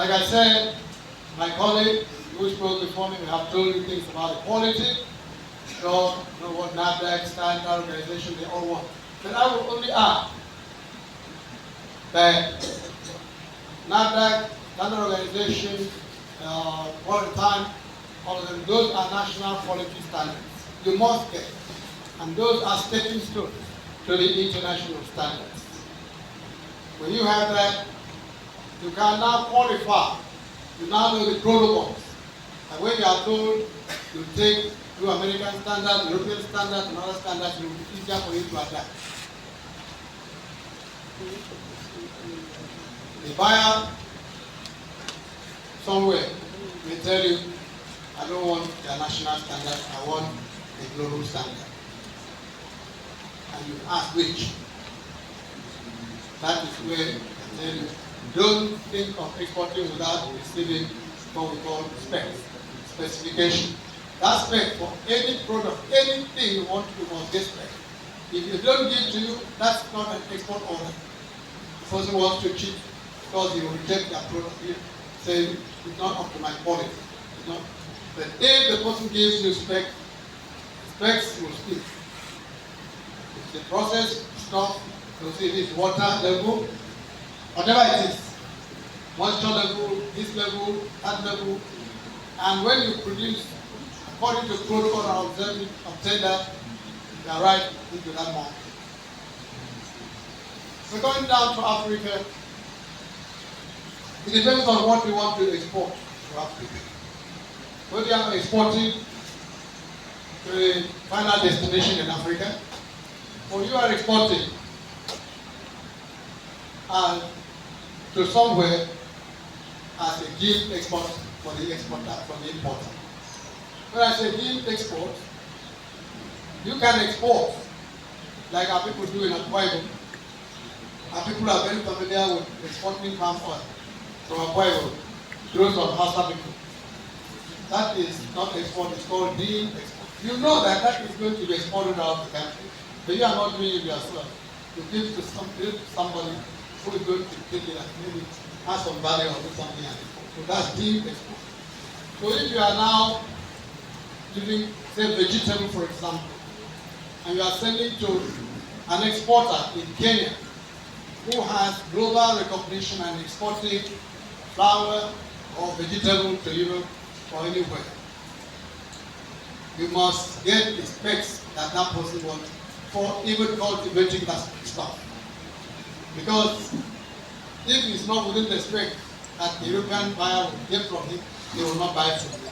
Like I said, my colleague who spoke before me, we have told you things about equality. So, you know what NAFDAC, standard organization, they all want. But I will only add that NAFDAC, standard organization, all the time, all of them, those are national quality standards. You must get. And those are stepping stones to the international standards. When you have that, you can now qualify. You now know the protocols. And when you are told you take to American standards, European standards, and other standards, it will be easier for you to adapt. The buyer somewhere may tell you, I don't want the national standard, I want the global standard. And you ask which. That is where I tell you, don't think of exporting without receiving what we call specification. That spec for any product, anything you want to must get spec. If you don't give to you, that's not an export order. The person wants to cheat because he will reject their product, saying it's not up to my quality. It's not. But if the person gives you specs will speak. It's the process stuff. You see, it is water level, whatever it is, moisture level, this level, that level, and when you produce according to protocol and obtain that, you are right into that market. So going down to Africa, it depends on what we want to export to Africa. Whether you are exporting to a final destination in Africa, or you are exporting to somewhere as a gift export for the exporter, for the importer. When I say gift export, you can export like our people do in AYWES. Our people are very familiar with exporting palm oil from AYWES through some Hausa people. That is not export, it's called deemed export. You know that that is going to be exported out of the country, but you are not doing it yourself. You give to somebody who is going to take it and maybe has some value or do something and export. So that's deemed export. So if you are now using, say, vegetable, for example, and you are sending to an exporter in Kenya who has global recognition and exporting flour or vegetable to Europe or anywhere, you must get the specs that that person wants for even cultivating that stuff. Because if it's not within the spec that the European buyer will get from him, he will not buy from you.